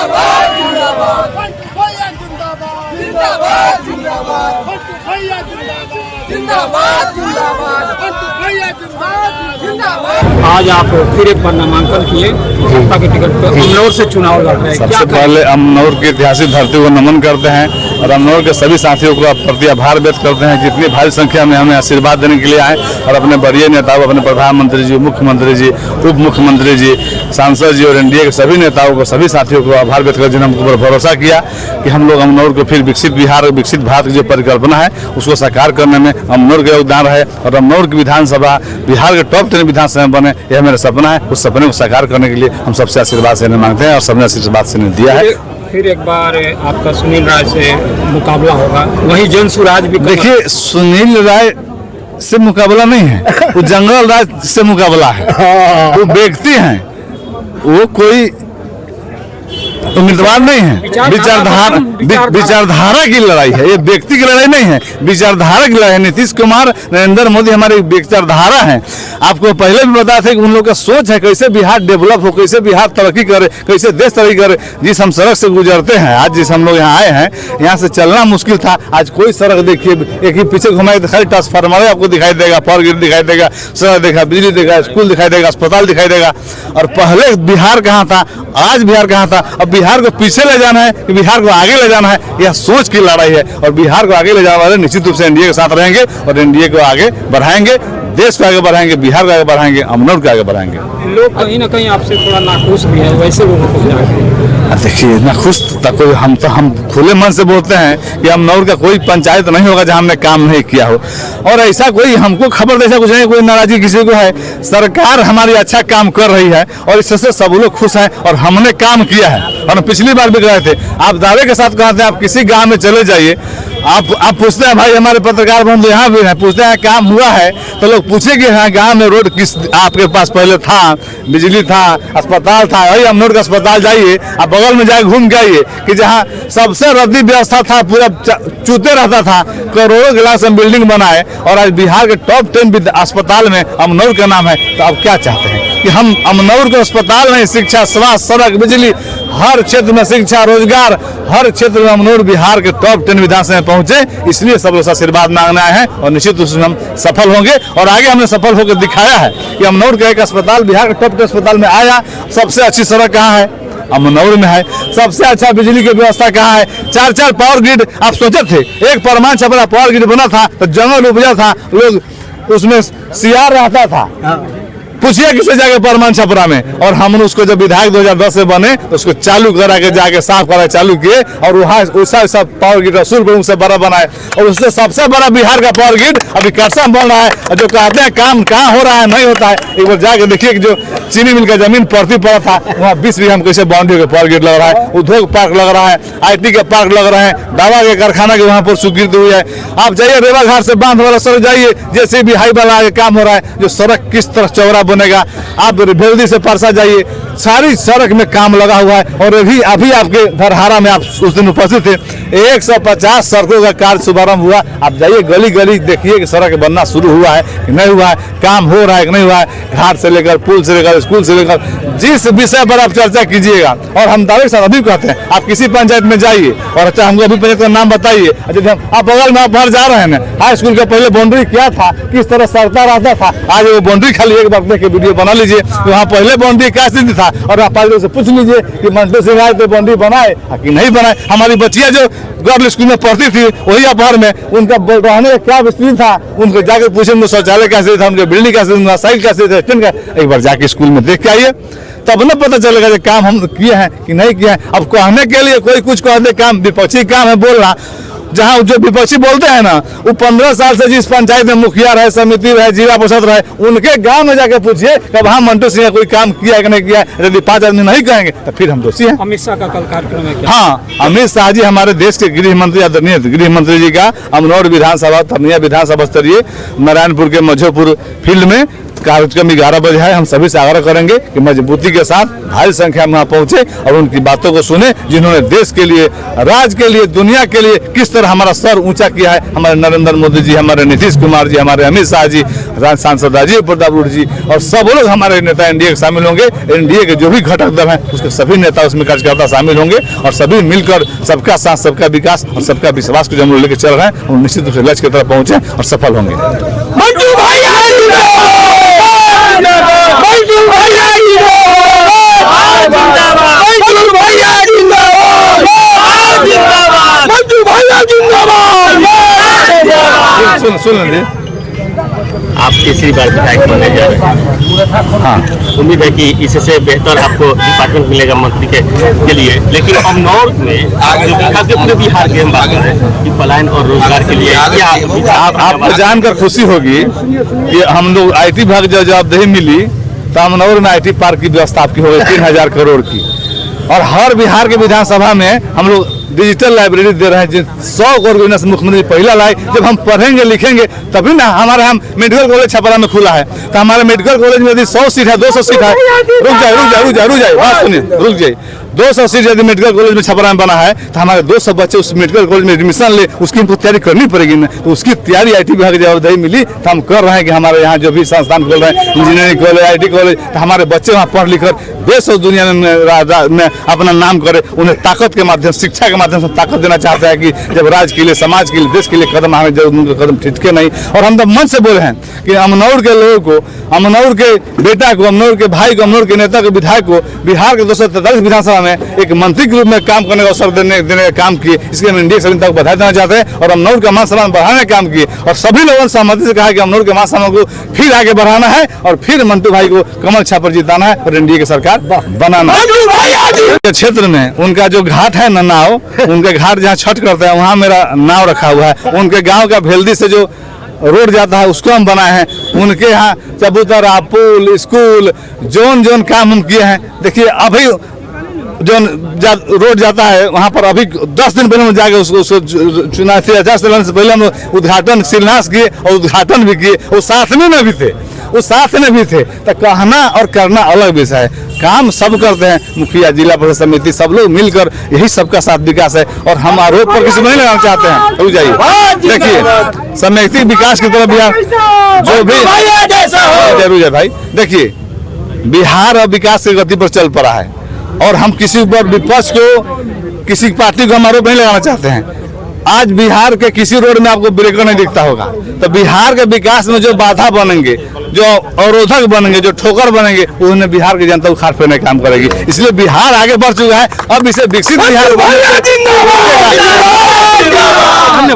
जिंदाबाद जिंदाबाद भैया जिंदाबाद जिंदाबाद जिंदाबाद भैया जिंदाबाद जिंदाबाद जिंदाबाद भैया जिंदाबाद जिंदाबाद। आज आप फिर एक बार नामांकन किए भाजपा के टिकट पर अमनौर से चुनाव लड़ रहे हैं, क्या सबसे पहले अमनौर की ऐतिहासिक धरती को नमन करते हैं और अमनौर के सभी साथियों को प्रति आभार व्यक्त करते हैं जितनी भारी संख्या में हमें आशीर्वाद देने के लिए आए और अपने वरीय नेताओं, अपने प्रधानमंत्री जी, मुख्यमंत्री जी, उप मुख्यमंत्री जी, सांसद जी और एनडीए के सभी नेताओं को, सभी साथियों को आभार व्यक्त कर जिन्होंने हमको भरोसा किया कि हम लोग अमनौर को फिर विकसित बिहार, विकसित भारत की जो परिकल्पना है उसको साकार करने में अमनौर का योगदान रहे और अमनौर की विधानसभा बिहार के टॉप 10 विधानसभा बने, यह मेरा सपना है। उस सपने को साकार करने के लिए हम सबसे आशीर्वाद से मांगते हैं और सबने आशीर्वाद से दिया है। फिर एक बार आपका सुनील राय से मुकाबला होगा, वहीं जन सुराज भी। देखिए, सुनील राय से मुकाबला नहीं है, वो जंगल राज से मुकाबला है। वो व्यक्ति हैं, वो कोई उम्मीदवार नहीं है। विचारधारा की लड़ाई है, ये व्यक्ति की लड़ाई नहीं है, विचारधारा की लड़ाई है। नीतीश कुमार, नरेंद्र मोदी हमारी विचारधारा है। आपको पहले भी बताया था कि उन लोगों का सोच है कैसे बिहार डेवलप हो, कैसे बिहार तरक्की करे, कैसे देश तरक्की करे। जिस हम सड़क से गुजरते हैं, आज जिस हम लोग यहाँ आए हैं, यहाँ से चलना मुश्किल था। आज कोई सड़क देखिए, एक ही पीछे घुमाए तो खाली ट्रांसफार्मर आपको दिखाई देगा, पावर ग्रिड दिखाई देगा, सड़क देखा, बिजली देखा, स्कूल दिखाई देगा, अस्पताल दिखाई देगा। और पहले बिहार कहाँ था, आज बिहार कहाँ था। अब बिहार को पीछे ले जाना है कि बिहार को आगे ले जाना है, यह सोच की लड़ाई है। और बिहार को आगे ले जाने वाले निश्चित रूप से एनडीए के साथ रहेंगे और एनडीए को आगे बढ़ाएंगे, देश को आगे बढ़ाएंगे, बिहार को आगे बढ़ाएंगे, अमनौर को आगे बढ़ाएंगे। लोग कहीं ना कहीं आपसे थोड़ा नाखुश भी है, वैसे लोगों को देखिए, नाखुश कोई हम खुले मन से बोलते हैं कि अमनौर का कोई पंचायत नहीं होगा जहां हमने काम नहीं किया हो। और ऐसा कोई हमको खबर ऐसा कुछ नहीं, कोई नाराजगी किसी को है। सरकार हमारी अच्छा काम कर रही है और इससे सब लोग खुश हैं और हमने काम किया है। और पिछली बार भी गए थे, आप दावे के साथ कहते हैं, आप किसी गाँव में चले जाइए, आप पूछते हैं, भाई हमारे पत्रकार बंधु यहाँ भी हैं, पूछते हैं काम हुआ है, तो लोग पूछेंगे हाँ गांव में रोड किस आपके पास पहले था, बिजली था, अस्पताल था। वही अमनौर का अस्पताल जाइए, आप बगल में जाके घूम के आइए कि जहाँ सबसे रद्दी व्यवस्था था, पूरा चूते रहता था, करोड़ों गिलास में बिल्डिंग बनाए और आज बिहार के टॉप 10 अस्पताल में अमनौर का नाम है। तो आप क्या चाहते हैं कि हम अमनौर के अस्पताल में शिक्षा, स्वास्थ्य, सड़क, बिजली, हर क्षेत्र में शिक्षा, रोजगार, हर क्षेत्र में अमनौर बिहार के टॉप 10 विधानसभा में पहुंचे। इसलिए सब लोग आशीर्वाद मांगने आए हैं और निश्चित रूप से हम सफल होंगे और आगे हमने सफल होकर दिखाया है कि अमनौर का एक अस्पताल बिहार के टॉप 10 अस्पताल में आया। सबसे अच्छी सड़क कहाँ है, अमनौर में है। सबसे अच्छा बिजली की व्यवस्था कहाँ है, 4-4 पावर ग्रिड। आप सोचे थे एक परमान छपरा पावर ग्रिड बना था तो जंगल उपजा था, लोग उसमें सियार रहता था। पूछिए किसे जाके परमान छपरा में। और हमने उसको जब विधायक 2010 से बने तो उसको चालू करा के जाके साफ करा चालू किए और वहाँ उसका सब पावर ग्रिड रसूलपुर से बड़ा बनाए और उससे सबसे बड़ा बिहार का पावर ग्रिड अभी करसा बन रहा है। और जो कहते हैं काम कहाँ हो रहा है, नहीं होता है, एक बार जाके देखिए कि जो चीनी मिल का जमीन पड़ती पड़ा था वहाँ 20 बीघा में कैसे बाउंड्री का पावर ग्रिड लग रहा है, उद्योग पार्क लग रहा है, IT के पार्क लग रहे हैं, दवा के कारखाना के वहाँ पर स्वीकृति हुई है। आप जाइए रेवा घाट से बांध वाला सड़क जाइए, जैसे भी हाई वाला आगे काम हो रहा है, जो सड़क किस तरह चौड़ा बनेगा। आप भेल्दी से परसा जाइए, सारी सड़क में काम लगा हुआ है। और अभी आपके धरहारा में आप उस दिन उपस्थित थे, 150 सड़कों का कार्य शुभारंभ हुआ। आप जाइए गली गली देखिए कि सड़क बनना शुरू हुआ है कि नहीं हुआ है, काम हो रहा है कि नहीं हुआ है, घाट से लेकर पुल से लेकर स्कूल से लेकर जिस विषय पर आप चर्चा कीजिएगा। और हम दावे के साथ अभी कहते हैं, आप किसी पंचायत में जाइए और अच्छा हमको अभी पंचायत का नाम बताइए। आप बगल में आप बाहर जा रहे हैं, हाई स्कूल का पहले बाउंड्री क्या था, किस तरह सड़ता रहता था, आज वो बाउंड्री खाली एक बार देख के वीडियो बना लीजिए। वहाँ पहले बाउंड्री क्या स्थिति था और आप पाल से पूछ लीजिए कि मंटू सिंह आए तो बाउंड्री बनाए कि नहीं बनाए। हमारी बच्चियां जो गर्ल स्कूल में पढ़ती थी वही अपहर में, उनका रहने का क्या स्थिति था, उनको जाकर पूछे उनको शौचालय का स्थिति था, उनके बिल्डिंग का स्थिति था, साइकिल का स्थिति था, एक बार जाके स्कूल में देख के आइए, तब न पता चलेगा कि काम हम किए हैं कि नहीं किए हैं। अब कहने के लिए कोई कुछ कहते, काम विपक्षी काम है बोलना। जहाँ जो विपक्षी बोलते हैं ना, वो 15 साल से जिस पंचायत में मुखिया रहे, समिति रहे, जिला परिषद रहे, उनके गांव में जाके पूछिए कि वहाँ मंटू सिंह कोई काम किया कि नहीं किया। यदि 5 आदमी नहीं कहेंगे तो फिर हम दोषी हैं। अमित शाह का कल कार्यक्रम है क्या? हाँ, अमित शाह जी हमारे देश के गृह मंत्री, आदरणीय गृह मंत्री जी का अमनौर विधानसभा, तरनिया विधानसभा स्तरीय नारायणपुर के मझोपुर फील्ड में कार्यक्रम 11 बजे है। हम सभी से आग्रह करेंगे कि मजबूती के साथ भारी संख्या में वहाँ पहुंचे और उनकी बातों को सुने, जिन्होंने देश के लिए, राज्य के लिए, दुनिया के लिए किस तरह हमारा सर ऊंचा किया है। हमारे नरेंद्र मोदी जी, हमारे नीतीश कुमार जी, हमारे अमित शाह जी, सांसद राजीव प्रताप रूढ़ जी और सब लोग हमारे नेता एनडीए के शामिल होंगे। एनडीए के जो भी घटक दल हैं उसके सभी नेता उसमें कार्यकर्ता शामिल होंगे और सभी मिलकर सबका साथ, सबका विकास और सबका विश्वास को जो हम लोग लेकर चल रहे हैं और निश्चित रूप से लक्ष्य की तरफ पहुंचे और सफल होंगे। मंटू भैया जिंदाबाद, मंटू भैया जिंदाबाद, मंटू भैया जिंदाबाद, मंटू भैया जिंदाबाद। सुन लेंगे। आप तीसरी बार विधायक बनने जा रहे हैं। हाँ, उम्मीद है कि इससे बेहतर आपको डिपार्टमेंट मिलेगा मंत्री के लिए। लेकिन अमनौर में जो पूरे बिहार की हम बात कर रहे हैं कि पलायन और रोजगार के लिए क्या आपको जानकर खुशी होगी कि हम लोग IT विभाग जो जवाबदेही मिली तो अमनौर में IT पार्क की व्यवस्था आपकी हो गई 3000 करोड़ की। और हर बिहार के विधानसभा में हम लोग डिजिटल लाइब्रेरी दे रहे हैं। 100 करोड़ योजना से मुख्यमंत्री पहला लाए। जब हम पढ़ेंगे लिखेंगे तभी ना हमारे हम मेडिकल कॉलेज छपरा में खुला है, तो हमारे मेडिकल कॉलेज में यदि 100 सीट है, 200 सीट है, रुक जाए बात सुनिए, रुक जाइए। 200 सीट यदि मेडिकल कॉलेज में छपरा में बना है तो हमारे 200 बच्चे उस मेडिकल कॉलेज में एडमिशन ले, उसकी हमको तैयारी करनी पड़ेगी ना। तो उसकी तैयारी IT विभाग की जवाबदेही मिली तो हम कर रहे हैं कि हमारे यहाँ जो भी संस्थान खोल रहे हैं, इंजीनियरिंग कॉलेज, IT कॉलेज, तो हमारे बच्चे वहाँ पढ़ लिख कर देश और दुनिया में अपना नाम करे। उन्हें ताकत के माध्यम, शिक्षा के माध्यम से ताकत देना चाहता है कि जब राज्य के लिए, समाज के लिए, देश के लिए कदम आए, जब उनके कदम ठिठके नहीं। और हम तो मन से बोले हैं कि अमनौर के लोगों को, अमनौर के बेटा को, अमनौर के भाई को, अमनौर के नेता को, विधायक को बिहार के 243 विधानसभा में एक मंत्री के रूप में काम करने का अवसर देने का काम किए। इसके हम एनडीए सभी तक बधाई देना चाहते हैं और अमनौर का मान सम्मान बढ़ाने का काम किए। और सभी लोगों ने सहमति से कहा कि अमनौर के मान सम्मान को फिर आगे बढ़ाना है और फिर मंटू भाई को कमल छापर जिताना है और एनडीए की सरकार बनाना है। क्षेत्र में उनका जो घाट है ना, नाव, उनके घाट जहाँ छठ करते हैं वहाँ मेरा नाव रखा हुआ है। उनके गाँव का भेल्दी से जो रोड जाता है उसको हम बनाए हैं। उनके यहाँ चबूतरा, पुल, स्कूल, जोन काम हम किए हैं। देखिए अभी जो रोड जाता है वहाँ पर अभी 10 दिन पहले हम जाके उसको चुनाव से 10 दिन से पहले हम उद्घाटन, शिलान्यास किए और उद्घाटन भी किए। वो साथ में भी थे, वो साथ में भी थे। तो कहना और करना अलग विषय है। काम सब करते हैं, मुखिया, जिला परिषद समिति, सब लोग मिलकर, यही सबका साथ विकास है। और हम आरोप पर किसी को नहीं लगाना चाहते हैं। रुक जाइए, देखिए समेकित विकास की तरफ बिहार जो भी जरूर है भाई। देखिए बिहार अब विकास की गति पर चल पड़ा है और हम किसी ऊपर विपक्ष को, किसी पार्टी को हम आरोप नहीं लगाना चाहते हैं। आज बिहार के किसी रोड में आपको ब्रेकर नहीं दिखता होगा। तो बिहार के विकास में जो बाधा बनेंगे, जो अवरोधक बनेंगे, जो ठोकर बनेंगे, उन्हें बिहार की जनता उखाड़ फेरने का काम करेगी। इसलिए बिहार आगे बढ़ चुका है। अब इसे विकसित बिहार। धन्यवाद।